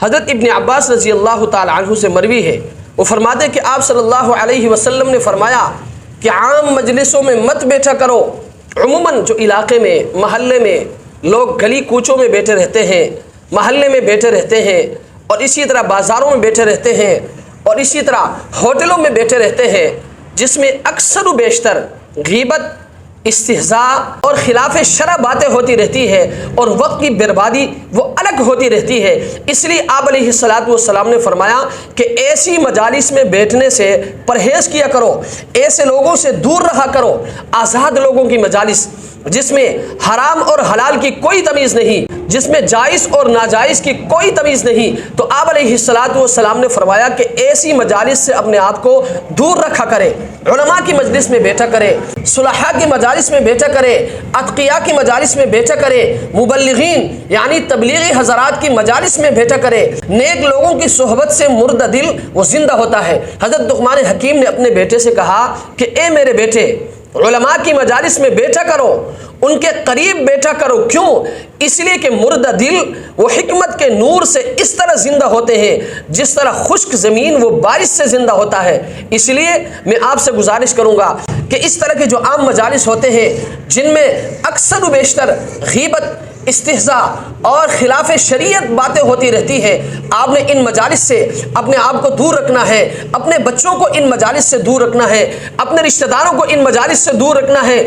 حضرت ابن عباس رضی اللہ تعالی عنہ سے مروی ہے، وہ فرماتے ہیں کہ آپ صلی اللہ علیہ وسلم نے فرمایا کہ عام مجلسوں میں مت بیٹھا کرو۔ عموماً جو علاقے میں، محلے میں لوگ گلی کوچوں میں بیٹھے رہتے ہیں، محلے میں بیٹھے رہتے ہیں، اور اسی طرح بازاروں میں بیٹھے رہتے ہیں، اور اسی طرح ہوٹلوں میں بیٹھے رہتے ہیں، جس میں اکثر و بیشتر غیبت، استہزاء اور خلاف شرع باتیں ہوتی رہتی ہے، اور وقت کی بربادی وہ الگ ہوتی رہتی ہے۔ اس لیے آپ علیہ السلام نے فرمایا کہ ایسی مجالس میں بیٹھنے سے پرہیز کیا کرو، ایسے لوگوں سے دور رہا کرو۔ آزاد لوگوں کی مجالس جس میں حرام اور حلال کی کوئی تمیز نہیں، جس میں جائز اور ناجائز کی کوئی تمیز نہیں، تو آپ علیہ السلام نے فرمایا کہ ایسی مجالس سے اپنے آپ کو دور رکھا کرے۔ علماء کی مجلس میں بیٹھا کرے، صلحاء کی مجالس میں بیٹھا کرے، اتقیاء کی مجالس میں بیٹھا کرے، مبلغین یعنی تبلیغی حضرات کی مجالس میں بیٹھا کرے۔ نیک لوگوں کی صحبت سے مردہ دل وہ زندہ ہوتا ہے۔ حضرت لقمان حکیم نے اپنے بیٹے سے کہا کہ اے میرے بیٹے، علماء کی مجالس میں بیٹھا کرو، ان کے قریب بیٹھا کرو۔ کیوں؟ اس لیے کہ مردہ دل وہ حکمت کے نور سے اس طرح زندہ ہوتے ہیں جس طرح خشک زمین وہ بارش سے زندہ ہوتا ہے۔ اس لیے میں آپ سے گزارش کروں گا کہ اس طرح کے جو عام مجالس ہوتے ہیں جن میں اکثر و بیشتر غیبت، استہزاء اور خلاف شریعت باتیں ہوتی رہتی ہے، آپ نے ان مجالس سے اپنے آپ کو دور رکھنا ہے، اپنے بچوں کو ان مجالس سے دور رکھنا ہے، اپنے رشتہ داروں کو ان مجالس سے دور رکھنا ہے۔